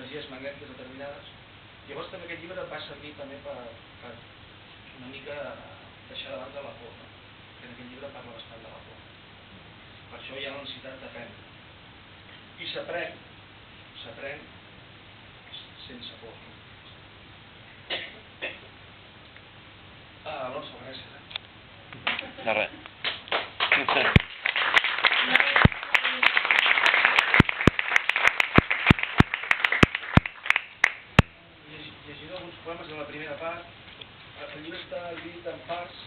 energies magnètiques determinades. Llavors també aquest llibre va servir també per una mica deixar de banda la por, no? Que en aquest llibre parla bastant de la por. Per això hi ha la necessitat d'aprendre. I s'aprèn sense por. Alonso, gràcies. De res. Llegiré alguns poemes de la primera part. El llibre està dividit en parts,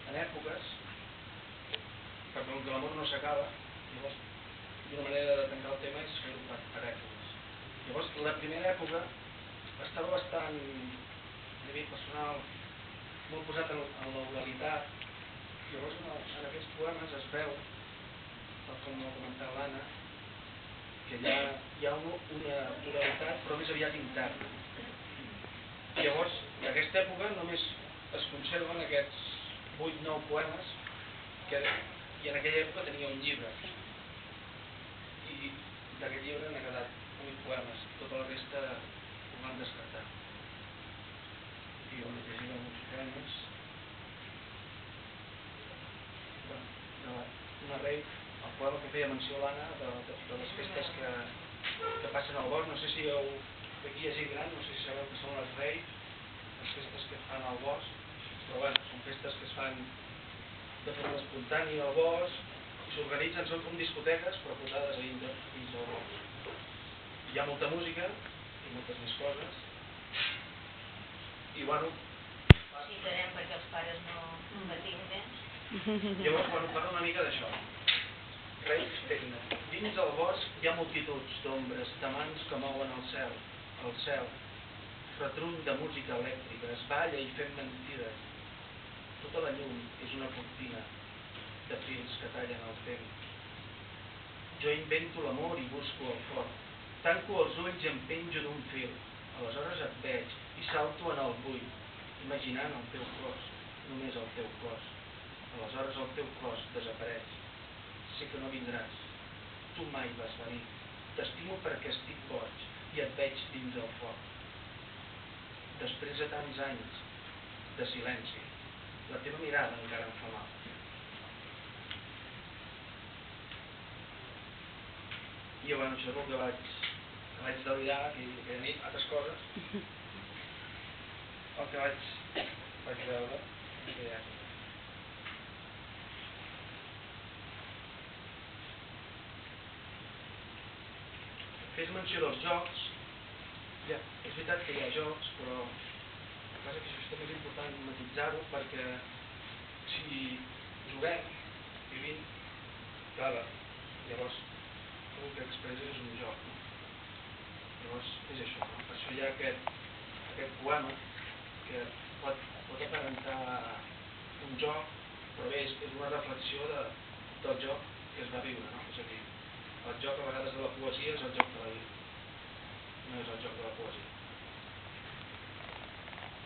en èpoques, perquè com que l'amor no s'acaba, llavors una manera de tancar el tema és fer-ho per èpoques. Llavors la primera època estava bastant, a nivell personal, molt posat en l'oralitat. Llavors en aquests poemes es veu, tal com ho ha comentat l'Anna, que hi ha una oralitat però més aviat interna. Llavors, d'aquesta època només es conserven aquests 8-9 poemes i en aquella època tenia un llibre. I d'aquest llibre n'ha quedat 8 poemes. Tota la resta ho van descartar. I jo m'he llegit alguns poemes. Una rave, el poema que feia menció l'Anna de les festes que passen al bosc. No sé si aquí hi ha gent gran, no sé si sabeu que són les rave, les festes que fan al bosc, però bueno, són festes que es fan de forma espontània al bosc i s'organitzen, són com discoteques però posades a dins del bosc. Hi ha molta música i moltes més coses i bueno... Sí, serem perquè els pares no patim més. Llavors, bueno, parla una mica d'això. Reis Tecno. Dins del bosc hi ha multituds d'ombres, de mans que mouen el cel. Retruny de música elèctrica, es balla i fem mentides. Tota la llum és una cortina de fils que tallen el temps. Jo invento l'amor i busco el foc. Tanco els ulls i em penjo d'un fil. Aleshores et veig i salto en el buit, imaginant el teu cos, només el teu cos. Aleshores el teu cos desapareix. Sé que no vindràs. Tu mai vas venir. T'estimo perquè estic boig i et veig dins el foc. Després de tants anys de silenci, la teva mirada encara em fa mal. I bueno, això és el que vaig delirar aquella nit, altres coses. El que vaig veure en aquella època. Fes menció dels jocs. Ja, és veritat que hi ha jocs, però el cas és que això també és important matitzar-ho perquè si juguem, vivim, clar, llavors el que expresses és un joc. No? Llavors és això, no? Per això hi ha aquest poema que pot aparentar un joc, però bé, és una reflexió del joc que es va viure, no? És a dir, el joc a vegades de la poesia és el joc de la vida, no és el joc de la poesia.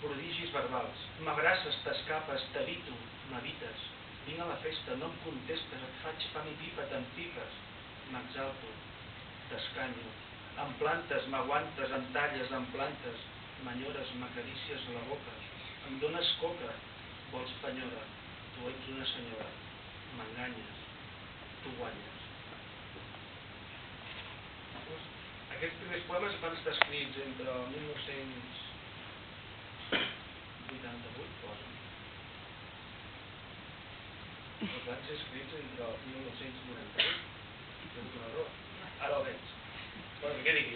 Prodigis verbals. M'abraces, t'escapes, t'evito, m'evites. Vinc a la festa, no em contestes, et faig pam i pipa, t'empipes. M'exalto, t'escanyo. Em plantes, m'aguantes, em talles, em plantes. M'enyores, m'acarícies la boca. Em dones coca, vols penyora. Tu ets una senyora. M'enganyes, tu guanyes. Aquests primers poemes van estar escrits entre 1988, posa. Van ser escrits entre 1998. Això és un error. Ara el veig. Bueno, què digui,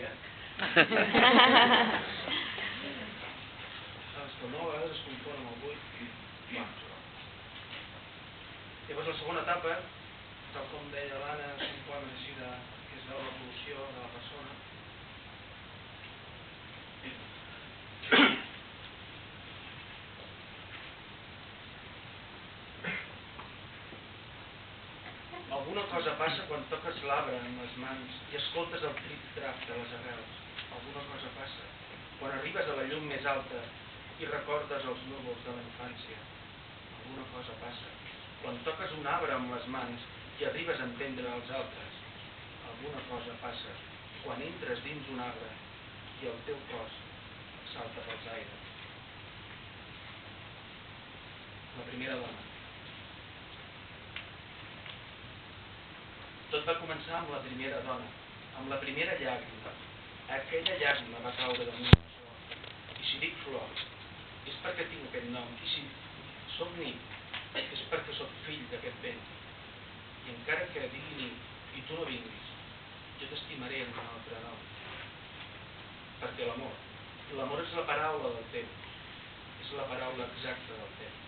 És que el 9 a vegades es confon amb el 8. Llavors la segona etapa, tal com deia l'Anna, són poemes així que és de l'evolució de la persona. Alguna cosa passa quan toques l'arbre amb les mans i escoltes el trip-trap de les arrels. Alguna cosa passa quan arribes a la llum més alta i recordes els núvols de la infància. Alguna cosa passa quan toques un arbre amb les mans i arribes a entendre els altres. Alguna cosa passa quan quan entres dins un arbre i el teu cos salta pels aires. La primera dona. Tot va començar amb la primera dona, amb la primera llàgrima. Aquella llàgrima va caure damunt la flor. I si dic flor, és perquè tinc aquest nom. I si soc nit, és perquè soc fill d'aquest vent. I encara que digui nit i tu no vinguis, jo t'estimaré en un altre nom. Perquè l'amor és la paraula del temps, és la paraula exacta del temps.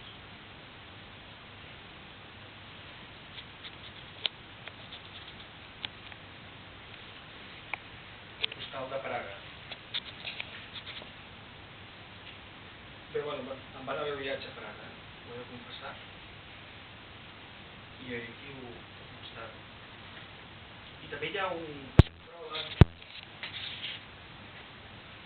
Postal de Praga. Bé, bueno, em van haver viatge a Praga, ho he de confessar. I aquí ho constato. I també hi ha un pròleg,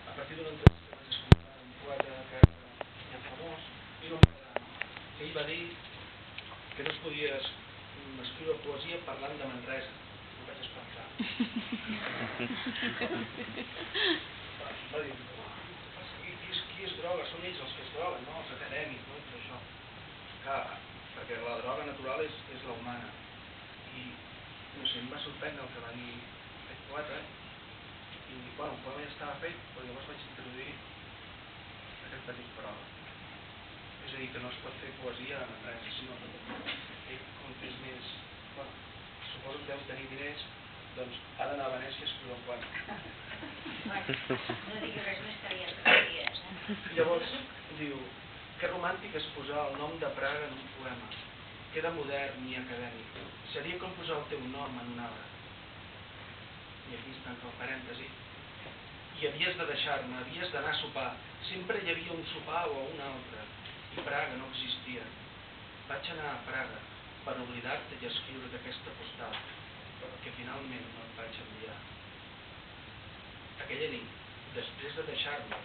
a partir d'una entrevista que vaig escoltar un poeta que era famós, i no que ell va dir que no es podia escriure poesia parlant de Manresa. Em vaig espantar. Va dir, qui és droga? Són ells els que es droguen, no? Els acadèmics, no? I tot això. Clar, perquè la droga natural és la humana. I, no sé, em va sorprendre el que va dir aquest poeta. I, bueno, el poema ja estava fet, però llavors vaig introduir aquest petit pròleg. És a dir, que no es pot fer poesia a Manresa, sinó que ell, com que és més... Bueno, suposo que deu tenir diners, doncs ha d'anar a Venècia a escriure un poema. No diguis res més que ja sabries, Llavors, diu, que romàntic és posar el nom de Praga en un poema. Queda modern i acadèmic. Seria com posar el teu nom en un arbre. I aquí es tanca el parèntesi. I havies de deixar-me, havies d'anar a sopar. Sempre hi havia un sopar o un altre. I Praga no existia. Vaig anar a Praga per oblidar-te i escriure d'aquesta postal, però que finalment no et vaig enviar. Aquella nit, després de deixar-me,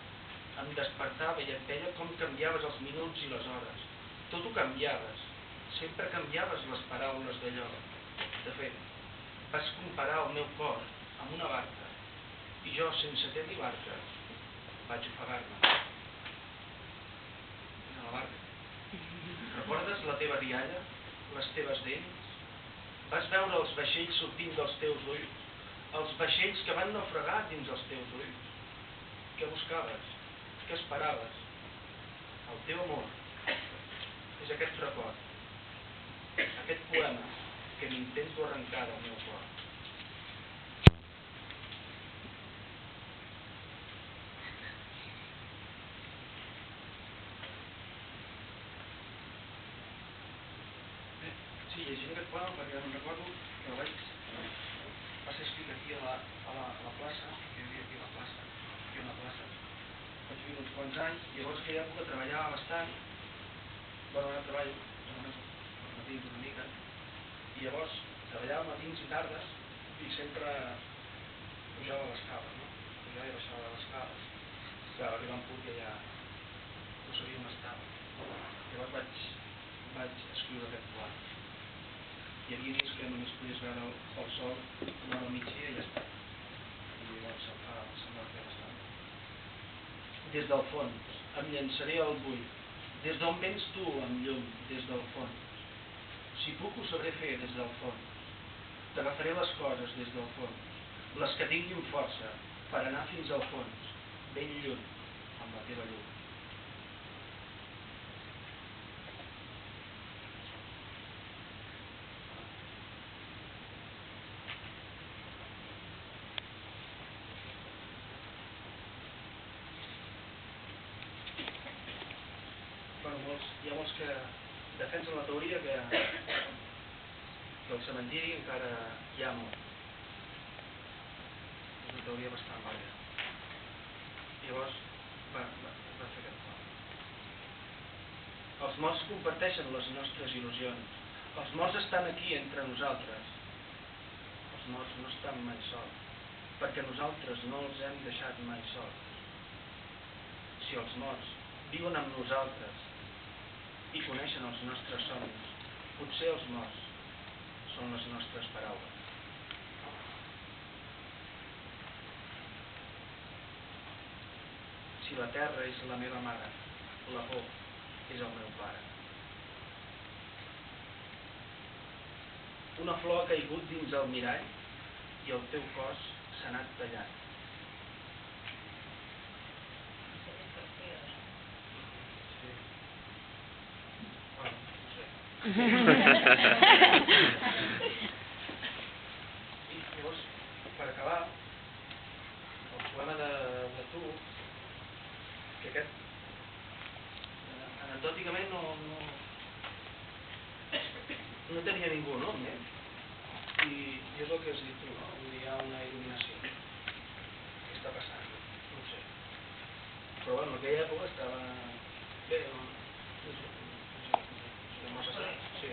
em despertava i et veia com canviaves els minuts i les hores. Tot ho canviaves. Sempre canviaves les paraules d'allò. De fet, vas comparar el meu cor amb una barca i jo, sense tenir barca, vaig ofegar-me. En la barca. Recordes la teva rialla? Les teves dents? Vas veure els vaixells sortint dels teus ulls? Els vaixells que van naufragar dins els teus ulls? Què buscaves? Què esperaves? El teu amor és aquest record, aquest poema que m'intento arrencar del meu cor. Sí, llegint aquest poema perquè em recordo que va ser escrit aquí a la plaça, que hi havia aquí a la plaça, aquí a una plaça. Vaig viure uns quants anys, llavors en aquella època treballava bastant, bueno, ara treballo, només als matins una mica, i llavors treballava matins i tardes i sempre pujava a l'escala, no? Pujava i baixava de l'escala. Clar, arribar a un punt que ja no sabia on estava. Llavors vaig escriure aquest poema. Hi havia dies que només podies veure el sol una hora al migdia i ja està. I llavors se'm va fer bastant. Des del fons, em llançaré al buit. Des d'on vens tu, amb llum, des del fons. Si puc, ho sabré fer des del fons. T'agafaré les coses des del fons, les que tinguin força, per anar fins al fons, ben lluny, amb la teva llum. Hi ha molts que defensen la teoria que al cementiri encara hi ha morts. És una teoria bastant vàlida. Llavors va fer aquest pla. Els morts comparteixen les nostres il·lusions. Els morts estan aquí entre nosaltres. Els morts no estan mai sols, perquè nosaltres no els hem deixat mai sols. Si els morts viuen amb nosaltres i coneixen els nostres somnis, potser els morts són les nostres paraules. Si la terra és la meva mare, la por és el meu pare. Una flor ha caigut dins el mirall i el teu cos s'ha anat tallant. I llavors, per acabar, el poema de tu, que aquest anecdòticament no tenia ningú, no? I és el que has dit tu, no? Vull dir, hi ha una il·luminació. Què està passant? No ho sé. Però bueno, en aquella època estava bé, no? Sí.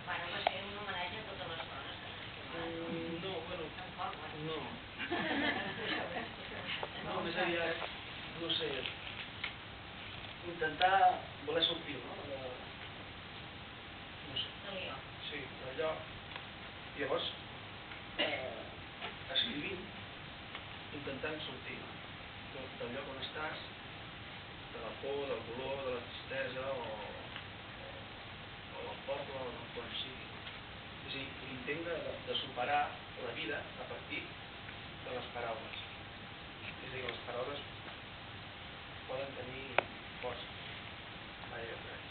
Bueno, va ser un homenatge a totes les dones que s'han estimat. No, bueno, tampoc, no. No, més aviat, no sé, intentar voler sortir, no? No sé. Sí, d'allò. I llavors, escrivint, intentant sortir del lloc on estàs, de la por, del dolor, de la tristesa o del poble o del quan sigui. És a dir, l'intent de superar la vida a partir de les paraules. És a dir, les paraules poden tenir força. Vaja, crec.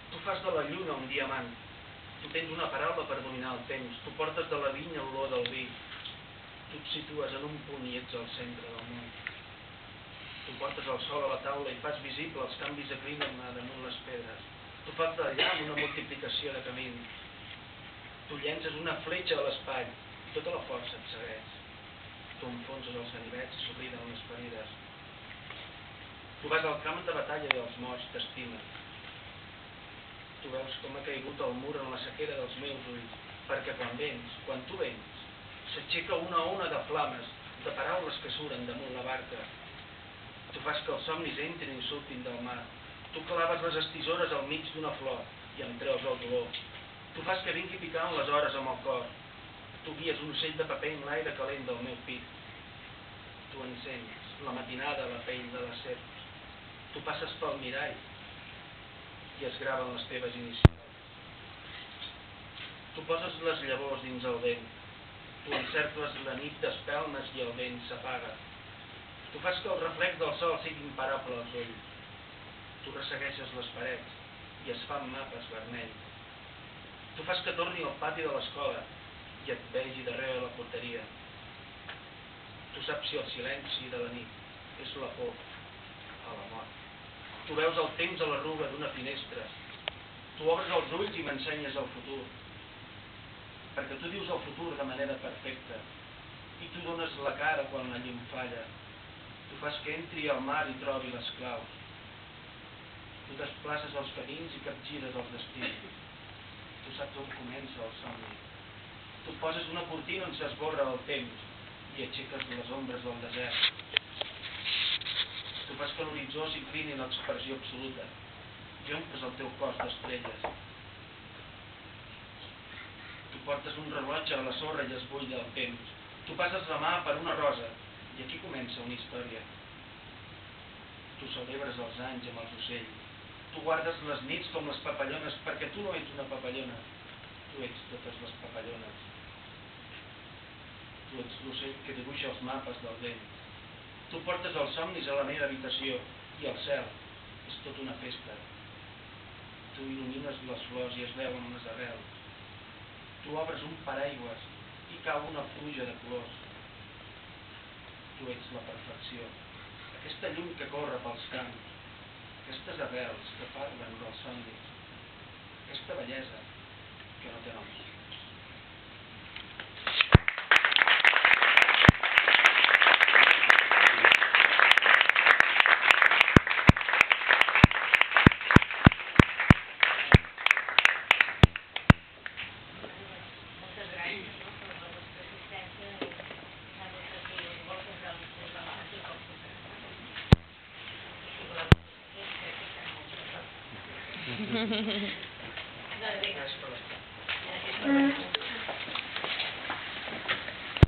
Tu fas de la lluna un diamant. Tu tens una paraula per dominar el temps. Tu portes de la vinya l'olor del vi. Tu et situes en un punt i ets al centre del món. Tu portes el sol a la taula i fas visible els canvis de clima damunt les pedres. Tu fas del llamp una multiplicació de camins. Tu llences una fletxa a l'espai i tota la força et segueix. Tu enfonses els ganivets i s'obliden les ferides. Tu vas al camp de batalla i els morts t'estimen. Tu veus com ha caigut el mur en la sequera dels meus ulls, perquè quan tu vens, s'aixeca una ona de flames, de paraules que suren damunt la barca. Tu fas que els somnis entrin i surtin del mar. Tu claves les estisores al mig d'una flor i em treus el dolor. Tu fas que vingui picant les hores amb el cor. Tu guies un ocell de paper en l'aire calent del meu pit. Tu encens la matinada a la pell de les serps. Tu passes pel mirall i es graven les teves inicials. Tu poses les llavors dins el vent. Tu encercles la nit d'espelmes i el vent s'apaga. Tu fas que el reflex del sol sigui imparable als ulls. Tu ressegueixes les parets i es fan mapes vermells. Tu fas que torni al pati de l'escola i et vegi darrere la porteria. Tu saps si el silenci de la nit és la por a la mort. Tu veus el temps a l'arruga d'una finestra. Tu obres els ulls i m'ensenyes el futur. Perquè tu dius el futur de manera perfecta i tu dones la cara quan la llum falla. Tu fas que entri al mar i trobi les claus. Tu desplaces els camins i capgires els destins. Tu saps on comença el somni. Tu poses una cortina on s'esborra el temps i aixeques les ombres del desert. Tu fas que l'horitzó s'inclini en l'expressió absoluta i omples el teu cos d'estrelles. Tu portes un rellotge a la sorra i es buida el temps. Tu passes la mà per una rosa i aquí comença una història. Tu celebres els anys amb els ocells. Tu guardes les nits com les papallones perquè tu no ets una papallona. Tu ets totes les papallones. Tu ets l'ocell que dibuixa els mapes del vent. Tu portes els somnis a la meva habitació i el cel és tot una festa. Tu il·lumines les flors i es veuen les arrels. Tu obres un paraigües i cau una pluja de colors. Tu ets la perfecció. Aquesta llum que corre pels camps. Aquestes arrels que parlen dels somnis. Aquesta bellesa que no té noms. Gràcies per l'estat.